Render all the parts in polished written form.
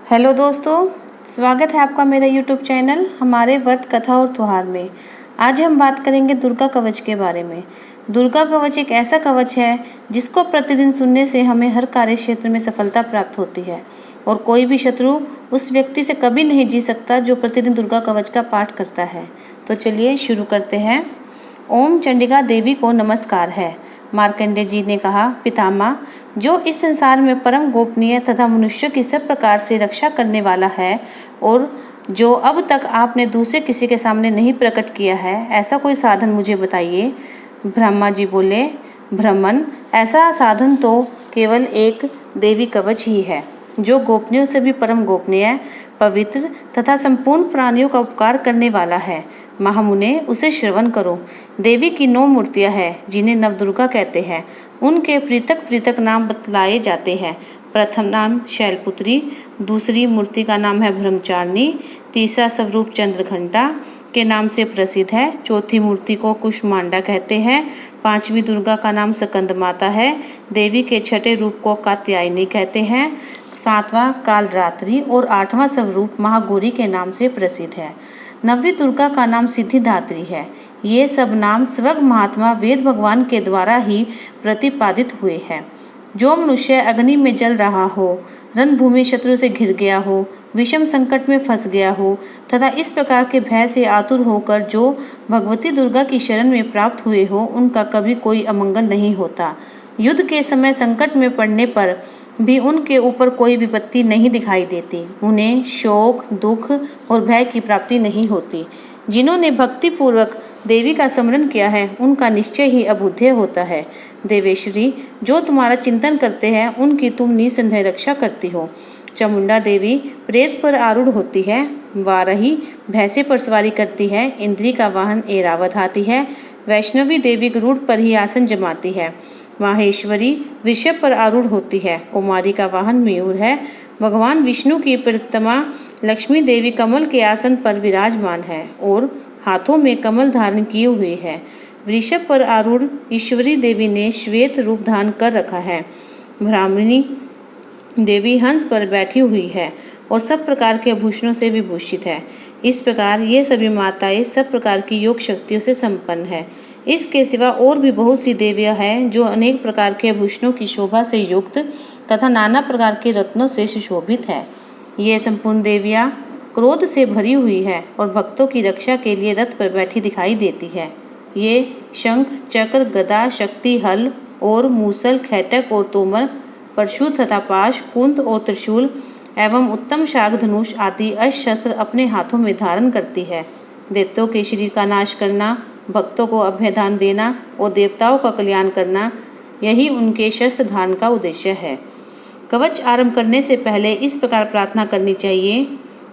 Hello दोस्तों, स्वागत है आपका मेरा यूट्यूब चैनल हमारे व्रत कथा और त्योहार में। आज हम बात करेंगे दुर्गा कवच के बारे में। दुर्गा कवच एक ऐसा कवच है जिसको प्रतिदिन सुनने से हमें हर कार्य क्षेत्र में सफलता प्राप्त होती है और कोई भी शत्रु उस व्यक्ति से कभी नहीं जीत सकता जो प्रतिदिन दुर्गा कवच का पाठ करता है। तो चलिए शुरू करते हैं। ओम चंडिका देवी को नमस्कार है। मार्कंडेय जी ने कहा, पितामह, जो इस संसार में परम गोपनीय तथा मनुष्य की सब प्रकार से रक्षा करने वाला है और जो अब तक आपने दूसरे किसी के सामने नहीं प्रकट किया है, ऐसा कोई साधन मुझे बताइए। ब्रह्मा जी बोले, ब्राह्मण, ऐसा साधन तो केवल एक देवी कवच ही है जो गोपनीयों से भी परम गोपनीय, पवित्र तथा संपूर्ण प्राणियों का उपकार करने वाला है। महामुने, उसे श्रवण करो। देवी की 9 मूर्तियां हैं जिन्हें नवदुर्गा कहते हैं। उनके पृथक पृथक नाम बतलाए जाते हैं। प्रथम नाम शैलपुत्री, दूसरी मूर्ति का नाम है ब्रह्मचारिणी, तीसरा स्वरूप चंद्रघंटा के नाम से प्रसिद्ध है, चौथी मूर्ति को कुष्मांडा कहते हैं, पांचवी दुर्गा का नाम स्कंद माता है, देवी के छठे रूप को कात्यायनी कहते हैं, सातवां कालरात्रि और आठवां स्वरूप महागौरी के नाम से प्रसिद्ध है। नवी दुर्गा का नाम सिद्धिदात्री है। ये सब नाम स्वर्ग महात्मा वेद भगवान के द्वारा ही प्रतिपादित हुए हैं। जो मनुष्य अग्नि में जल रहा हो, रणभूमि शत्रु से घिर गया हो, विषम संकट में फंस गया हो तथा इस प्रकार के भय से आतुर होकर जो भगवती दुर्गा की शरण में प्राप्त हुए हो, उनका कभी कोई अमंगल नहीं होता। युद्ध के समय संकट में पड़ने पर भी उनके ऊपर कोई विपत्ति नहीं दिखाई देती। उन्हें शोक, दुख और भय की प्राप्ति नहीं होती। जिन्होंने भक्ति पूर्वक देवी का स्मरण किया है, उनका निश्चय ही अभूदेय होता है। देवेश्वरी, जो तुम्हारा चिंतन करते हैं, उनकी तुम निसंदेह रक्षा करती हो। चामुंडा देवी प्रेत पर आरूढ़ होती है। वाराही भैंसे पर सवारी करती है। इंद्री का वाहन ऐरावत हाथी है। वैष्णवी देवी गरुड़ पर ही आसन जमाती है। माहेश्वरी वृषभ पर आरूढ़ होती है। कुमारी का वाहन मयूर है। भगवान विष्णु की प्रियतमा लक्ष्मी देवी कमल के आसन पर विराजमान है और हाथों में कमल धारण किए हुए है। वृषभ पर आरूढ़ ईश्वरी देवी ने श्वेत रूप धारण कर रखा है। ब्राह्मणी देवी हंस पर बैठी हुई है और सब प्रकार के आभूषणों से विभूषित है। इस प्रकार ये सभी माताएं सब प्रकार की योग शक्तियों से संपन्न है। इसके सिवा और भी बहुत सी देवियां हैं जो अनेक प्रकार के आभूषणों की शोभा से युक्त तथा नाना प्रकार के रत्नों से सुशोभित है। ये संपूर्ण देवियां क्रोध से भरी हुई है और भक्तों की रक्षा के लिए रथ पर बैठी दिखाई देती है। ये शंख, चक्र, गदा, शक्ति, हल और मूसल, खैटक और तोमर, परशु तथा पाश, कुंद और त्रिशूल एवं उत्तम शाग धनुष आदि अस्त्र अपने हाथों में धारण करती है। दैत्यों के शरीर का नाश करना, भक्तों को अभयदान देना और देवताओं का कल्याण करना, यही उनके शस्त्र धारण का उद्देश्य है। कवच आरंभ करने से पहले इस प्रकार प्रार्थना करनी चाहिए।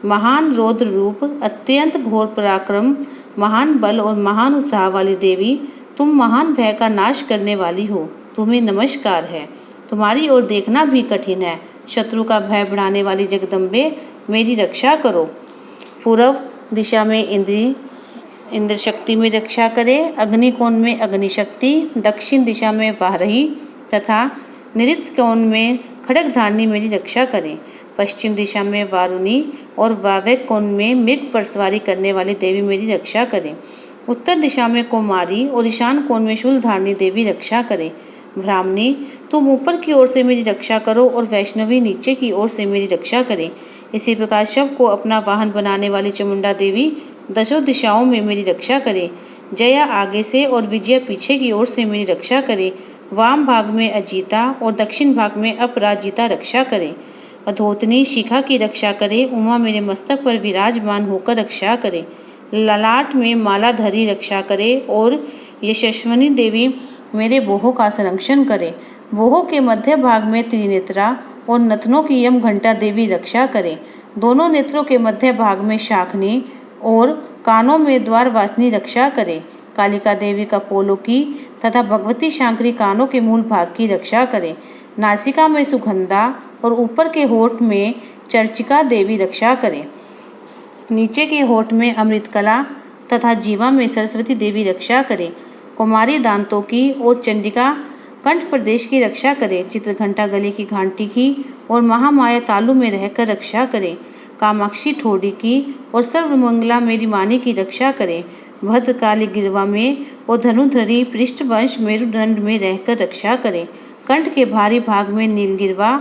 महान रौद्र रूप, अत्यंत घोर पराक्रम, महान बल और महान उत्साह वाली देवी, तुम महान भय का नाश करने वाली हो। तुम्हें नमस्कार है। तुम्हारी ओर देखना भी कठिन है। शत्रु का भय बढ़ाने वाली जगदम्बे, मेरी रक्षा करो। पूर्व दिशा में इंद्र शक्ति में रक्षा करे, अग्निकोण में अग्नि शक्ति, दक्षिण दिशा में वाराही तथा नैऋत्य कोण में खड्ग धारणी मेरी रक्षा करें। पश्चिम दिशा में वारुणी और वायव्य कोण में मृग पर सवारी करने वाली देवी मेरी रक्षा करें। उत्तर दिशा में कुमारी और ईशान कोण में शूल धारणी देवी रक्षा करें। ब्राह्मणी, तुम ऊपर की ओर से मेरी रक्षा करो और वैष्णवी नीचे की ओर से मेरी रक्षा करें। इसी प्रकार शव को अपना वाहन बनाने वाली चामुंडा देवी दशों दिशाओं में मेरी रक्षा करे। जया आगे से और विजया पीछे की ओर से मेरी रक्षा करे। वाम भाग में अजीता और दक्षिण भाग में अपराजिता रक्षा करे। अधोतनी शिखा की रक्षा करे। उमा मेरे मस्तक पर विराजमान होकर रक्षा करे। ललाट में मालाधरी रक्षा करे और यशस्विनी देवी मेरे बोहों का संरक्षण करे। बोहों के मध्य भाग में त्रिनेत्रा और नथनों की यम घंटा देवी रक्षा करे। दोनों नेत्रों के मध्य भाग में शाखनी और कानों में द्वारवासिनी रक्षा करे। कालिका देवी का पोलो की तथा भगवती शांकरी कानों के मूल भाग की रक्षा करे। नासिका में सुगंधा और ऊपर के होठ में चर्चिका देवी रक्षा करे। नीचे के होठ में अमृतकला तथा जीवा में सरस्वती देवी रक्षा करे। कुमारी दांतों की और चंडिका कंठ प्रदेश की रक्षा करे, चित्रघंटा गले की घंटी की और महामाया तालु में रहकर रक्षा करे, कामाक्षी ठोड़ी की और सर्वमंगला मेरी मानी की रक्षा करे, भद्रकाली गिरवा में और धनुधरी पृष्ठवंश मेरुदंड में रहकर रक्षा करे, कंठ के भारी भाग में नीलगिरवा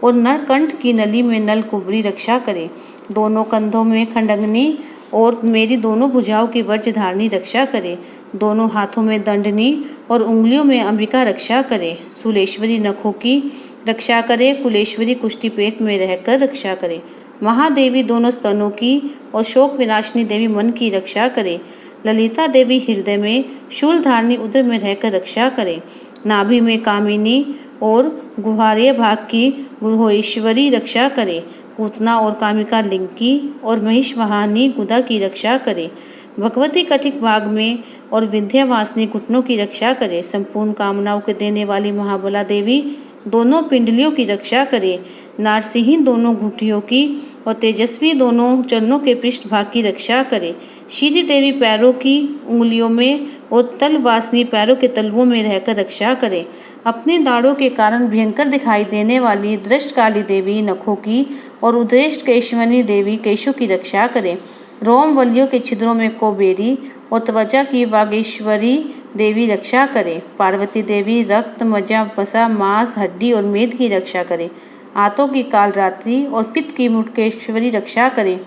और नरकंठ की नली में नल कुबरी रक्षा करे, दोनों कंधों में खंडंगनी और मेरी दोनों भुजाओं की वज्रधारणी रक्षा करे, दोनों हाथों में दंडनी और उंगलियों में अंबिका रक्षा करे, शूलेश्वरी नखों की रक्षा करे, कुलेश्वरी कुष्ठी पेट में रहकर रक्षा करे, महादेवी दोनों स्तनों की और शोक विनाशिनी देवी मन की रक्षा करे, ललिता देवी हृदय में, शूलधारणी उदर में रहकर रक्षा करे, नाभि में कामिनी और गुहार्य भाग की गुहोश्वरी रक्षा करे, पूतना और कामिका लिंग की और महिषवाहिनी गुदा की रक्षा करे, भगवती कटिक भाग में और विंध्यवासिनी घुटनों की रक्षा करे, संपूर्ण कामनाओं के देने वाली महाबला देवी दोनों पिंडलियों की रक्षा करे, नारसिंही दोनों घुटियों की और तेजस्वी दोनों चरणों के पृष्ठभाग की रक्षा करे, श्री देवी पैरों की उंगलियों में और तलवासिनी पैरों के तलवों में रहकर रक्षा करे, अपने दाढ़ों के कारण भयंकर दिखाई देने वाली दृष्टकाली देवी नखों की और उद्रेष्ट केशवनी देवी केशों की रक्षा करे, रोम वलियों के छिद्रों में कोबेरी और त्वचा की वागेश्वरी देवी रक्षा करे, पार्वती देवी रक्त मज्जा वसा मांस हड्डी और मेद की रक्षा करे, आंतों की कालरात्रि और पित्त की मुटकेश्वरी रक्षा करे,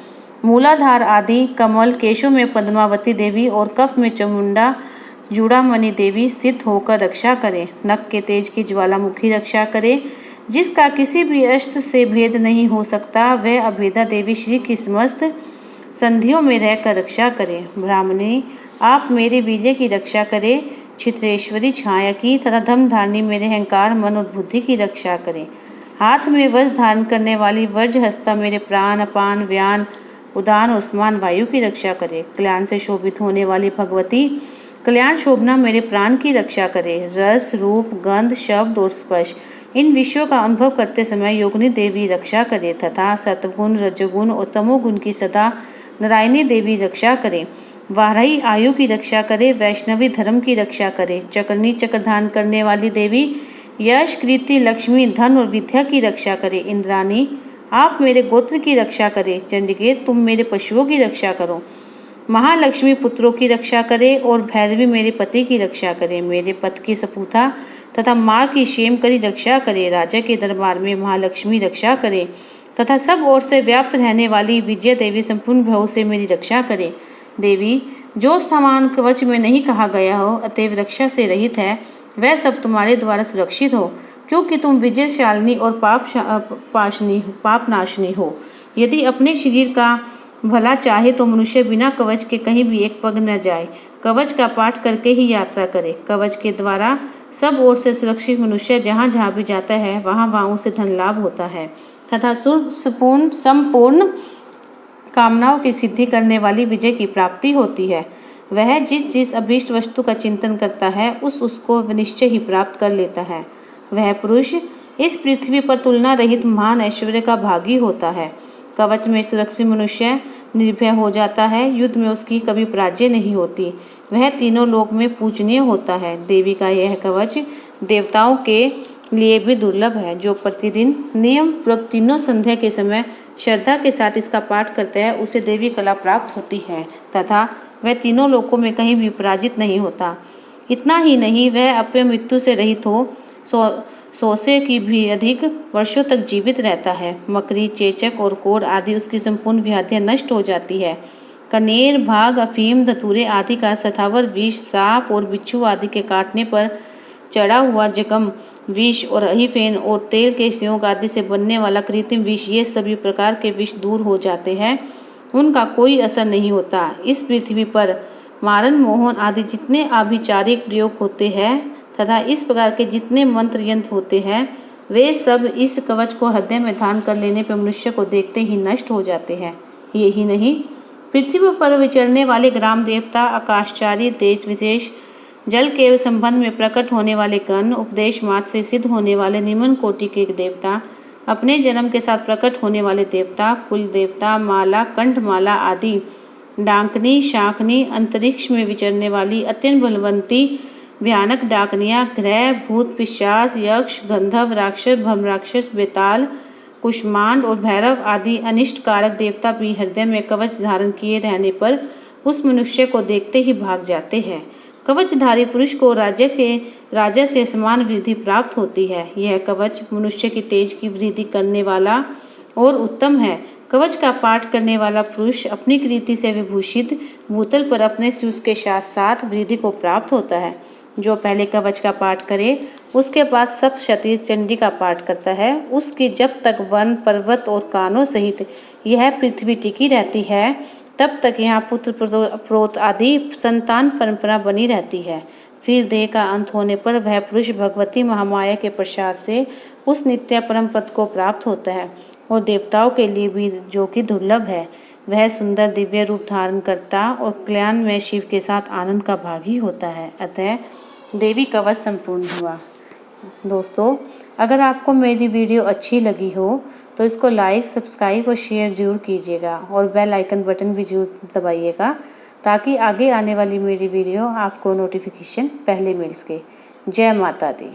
मूलाधार आदि कमल केशों में पद्मावती देवी और कफ में चामुंडा जूड़ामणि देवी स्थित होकर रक्षा करे, नख के तेज की ज्वालामुखी रक्षा करे, जिसका किसी भी अस्त्र से भेद नहीं हो सकता, वह अभेदा देवी श्री की समस्त संधियों में रहकर रक्षा करे, ब्राह्मणी आप मेरे विजय की रक्षा करे, छित्रेश्वरी छाया की तथा धर्मधारिणी मेरे अहंकार मन और बुद्धि की रक्षा करे, हाथ में वज्र धारण करने वाली वज्र हस्ता मेरे प्राण अपान व्यान उदान और स्मान वायु की रक्षा करे, कल्याण से शोभित होने वाली भगवती कल्याण शोभना मेरे प्राण की रक्षा करे, रस रूप गंध शब्द और स्पर्श इन विषयों का अनुभव करते समय योगिनी देवी रक्षा करे तथा सतगुण रजगुण और तमोगुण की सदा नारायणी देवी रक्षा करे, वाराही आयु की रक्षा करे, वैष्णवी धर्म की रक्षा करे, चक्रनी चक्र धारण करने वाली देवी यश कृति लक्ष्मी धन और विद्या की रक्षा करे, इंद्राणी आप मेरे गोत्र की रक्षा करे, चंडिके तुम मेरे पशुओं की रक्षा करो, महालक्ष्मी पुत्रों की रक्षा करे और भैरवी मेरे पति की रक्षा करे, मेरे पति की सपूता तथा माँ की शेम करी रक्षा करे, राजा के दरबार में महालक्ष्मी रक्षा करे तथा सब ओर से व्याप्त रहने वाली विजय देवी संपूर्ण भव से मेरी रक्षा करे, देवी जो सामान कवच में नहीं कहा गया हो अतएव रक्षा से रहित है वह सब तुम्हारे द्वारा सुरक्षित हो, क्योंकि तुम विजयशालिनी और पापनाशिनी हो। यदि अपने शरीर का भला चाहे तो मनुष्य बिना कवच के कहीं भी एक पग न जाए, कवच का पाठ करके ही यात्रा करे, कवच के द्वारा सब ओर से सुरक्षित मनुष्य जहाँ जहाँ भी जाता है वहाँ वहाँ उसे धन लाभ होता है तथा संपूर्ण कामनाओं की सिद्धि करने वाली विजय की प्राप्ति होती है। वह जिस जिस अभीष्ट वस्तु का चिंतन करता है उसको निश्चय ही प्राप्त कर लेता है। वह पुरुष इस पृथ्वी पर तुलना रहित महान ऐश्वर्य का भागी होता है। कवच में सुरक्षित मनुष्य निर्भय हो जाता है, युद्ध में उसकी कभी पराजय नहीं होती, वह तीनों लोक में पूजनीय होता है। देवी का यह कवच देवताओं के लिए भी दुर्लभ है, जो प्रतिदिन नियम पूर्वक तीनों संध्या के समय श्रद्धा के साथ इसका पाठ करता है उसे देवी कला प्राप्त होती है तथा वह तीनों लोकों में कहीं भी पराजित नहीं होता। इतना ही नहीं, वह अपने मृत्यु से रहित हो 100 की भी अधिक वर्षों तक जीवित रहता है। मकड़ी चेचक और कोढ़ आदि उसकी संपूर्ण व्याधियां नष्ट हो जाती है। कनेर भाग अफीम धतूरे आदि का सथावर विष सांप और बिच्छू आदि के काटने पर चढ़ा हुआ जगम विष और अहिफेन और तेल के संयोग आदि से बनने वाला कृत्रिम विष, ये सभी प्रकार के विष दूर हो जाते हैं, उनका कोई असर नहीं होता। इस पृथ्वी पर मारन मोहन आदि जितने आभिचारिक प्रयोग होते हैं तथा इस प्रकार के जितने मंत्र यंत्र होते हैं वे सब इस कवच को हृदय में धारण कर लेने पर मनुष्य को देखते ही नष्ट हो जाते हैं। यही नहीं, पृथ्वी पर विचरने वाले ग्राम देवता, आकाशचारी, देश विदेश, जल के संबंध में प्रकट होने वाले गण, उपदेश मात्र से सिद्ध होने वाले निम्न कोटि के देवता, अपने जन्म के साथ प्रकट होने वाले देवता, कुल देवता, माला कंठमाला आदि, डांकनी शांकनी, अंतरिक्ष में विचरने वाली अत्यंत बलवंती भयानक डाकनियाँ, ग्रह, भूत, पिशाच, यक्ष, गंधर्व, राक्षस, भ्रमराक्षस, बेताल, कुष्मांड और भैरव आदि अनिष्ट कारक देवता भी हृदय में कवच धारण किए रहने पर उस मनुष्य को देखते ही भाग जाते हैं। कवचधारी पुरुष को राजा से समान वृद्धि प्राप्त होती है। यह कवच मनुष्य की तेज की वृद्धि करने वाला और उत्तम है। कवच का पाठ करने वाला पुरुष अपनी कृति से विभूषित भूतल पर अपने सुयश के साथ साथ वृद्धि को प्राप्त होता है। जो पहले कवच का पाठ करे उसके बाद सप्तशती चंडी का पाठ करता है, उसकी जब तक वन, पर्वत और कानों सहित यह पृथ्वी टिकी रहती है तब तक यहाँ पुत्र प्रोत आदि संतान परंपरा बनी रहती है। फिर देह का अंत होने पर वह पुरुष भगवती महामाया के प्रसाद से उस नित्य परम पद को प्राप्त होता है और देवताओं के लिए भी जो कि दुर्लभ है। वह सुंदर दिव्य रूप धारण करता और कल्याण में शिव के साथ आनंद का भागी होता है। अतः देवी कवच संपूर्ण हुआ। दोस्तों, अगर आपको मेरी वीडियो अच्छी लगी हो तो इसको लाइक, सब्सक्राइब और शेयर जरूर कीजिएगा और बेल आइकन बटन भी जरूर दबाइएगा ताकि आगे आने वाली मेरी वीडियो आपको नोटिफिकेशन पहले मिल सके। जय माता दी।